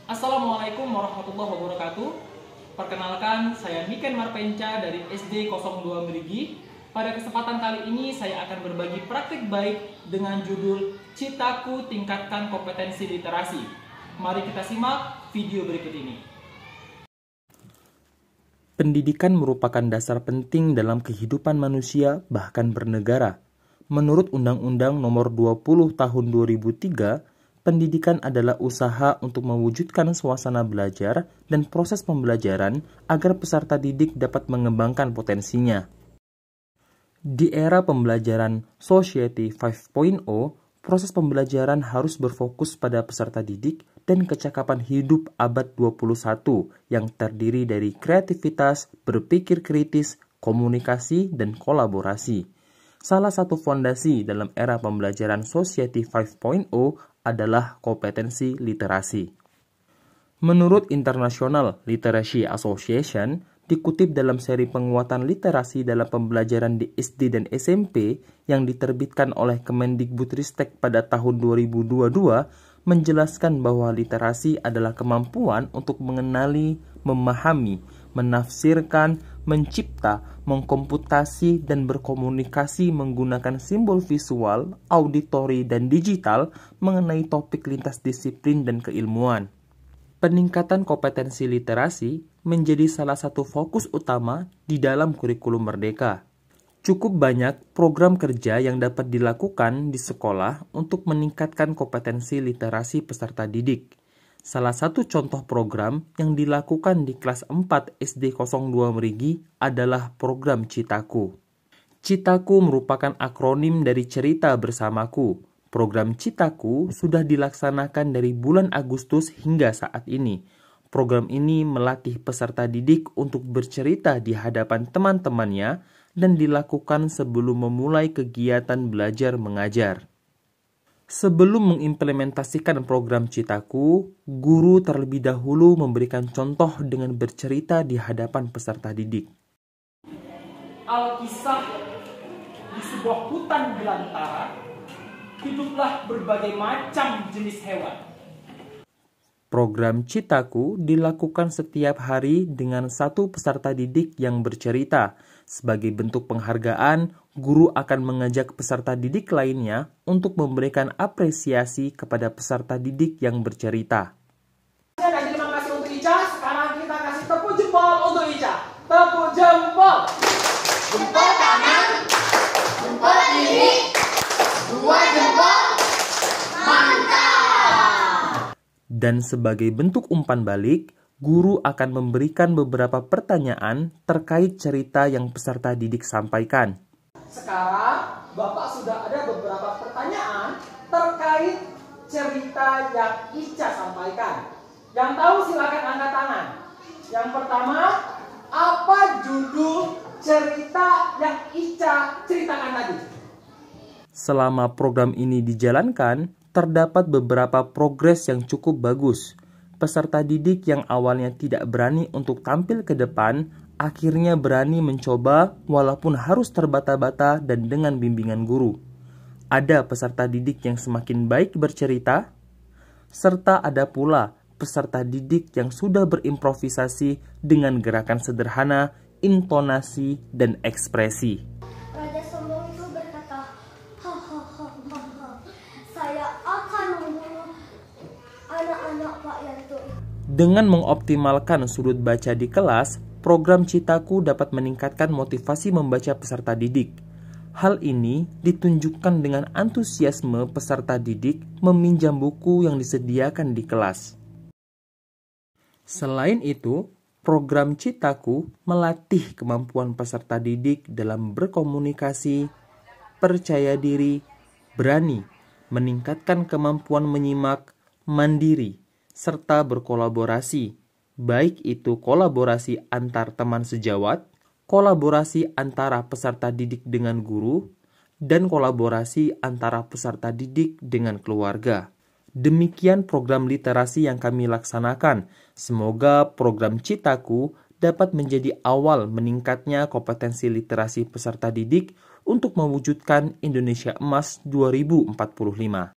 Assalamualaikum warahmatullahi wabarakatuh. Perkenalkan, saya Niken Marpenca dari SD 02 Merigi. Pada kesempatan kali ini saya akan berbagi praktik baik dengan judul Citaku Tingkatkan Kompetensi Literasi. Mari kita simak video berikut ini. Pendidikan merupakan dasar penting dalam kehidupan manusia bahkan bernegara. Menurut Undang-Undang Nomor 20 Tahun 2003, pendidikan adalah usaha untuk mewujudkan suasana belajar dan proses pembelajaran agar peserta didik dapat mengembangkan potensinya. Di era pembelajaran Society 5.0, proses pembelajaran harus berfokus pada peserta didik dan kecakapan hidup abad 21 yang terdiri dari kreativitas, berpikir kritis, komunikasi, dan kolaborasi. Salah satu fondasi dalam era pembelajaran Society 5.0 adalah kompetensi literasi. Menurut International Literacy Association, dikutip dalam seri penguatan literasi dalam pembelajaran di SD dan SMP yang diterbitkan oleh Kemendikbudristek pada tahun 2022, menjelaskan bahwa literasi adalah kemampuan untuk mengenali, memahami, menafsirkan, mencipta, mengkomputasi, dan berkomunikasi menggunakan simbol visual, auditori, dan digital mengenai topik lintas disiplin dan keilmuan. Peningkatan kompetensi literasi menjadi salah satu fokus utama di dalam kurikulum Merdeka. Cukup banyak program kerja yang dapat dilakukan di sekolah untuk meningkatkan kompetensi literasi peserta didik. Salah satu contoh program yang dilakukan di kelas 4 SD 02 Merigi adalah program Citaku. Citaku merupakan akronim dari Cerita Bersamaku. Program Citaku sudah dilaksanakan dari bulan Agustus hingga saat ini. Program ini melatih peserta didik untuk bercerita di hadapan teman-temannya dan dilakukan sebelum memulai kegiatan belajar mengajar. Sebelum mengimplementasikan program Citaku, guru terlebih dahulu memberikan contoh dengan bercerita di hadapan peserta didik. Alkisah, di sebuah hutan belantara, hiduplah berbagai macam jenis hewan. Program Citaku dilakukan setiap hari dengan satu peserta didik yang bercerita. Sebagai bentuk penghargaan, guru akan mengajak peserta didik lainnya untuk memberikan apresiasi kepada peserta didik yang bercerita. Terima kasih untuk Ica. Sekarang kita kasih tepuk jempol untuk Ica. Tepuk jempol. Jempol kanan, jempol kiri, dua jempol, mantap! Dan sebagai bentuk umpan balik, guru akan memberikan beberapa pertanyaan terkait cerita yang peserta didik sampaikan. Sekarang, Bapak sudah ada beberapa pertanyaan terkait cerita yang Ica sampaikan. Yang tahu silakan angkat tangan. Yang pertama, apa judul cerita yang Ica ceritakan tadi? Selama program ini dijalankan, terdapat beberapa progres yang cukup bagus. Peserta didik yang awalnya tidak berani untuk tampil ke depan, akhirnya berani mencoba walaupun harus terbata-bata dan dengan bimbingan guru. Ada peserta didik yang semakin baik bercerita, serta ada pula peserta didik yang sudah berimprovisasi dengan gerakan sederhana, intonasi, dan ekspresi. Raja sombong itu berkata, saya akan membunuh anak-anak Pak Yanto. Dengan mengoptimalkan sudut baca di kelas, program Citaku dapat meningkatkan motivasi membaca peserta didik. Hal ini ditunjukkan dengan antusiasme peserta didik meminjam buku yang disediakan di kelas. Selain itu, program Citaku melatih kemampuan peserta didik dalam berkomunikasi, percaya diri, berani, meningkatkan kemampuan menyimak, mandiri, serta berkolaborasi, baik itu kolaborasi antar teman sejawat, kolaborasi antara peserta didik dengan guru, dan kolaborasi antara peserta didik dengan keluarga. Demikian program literasi yang kami laksanakan. Semoga program Citaku dapat menjadi awal meningkatnya kompetensi literasi peserta didik untuk mewujudkan Indonesia Emas 2045.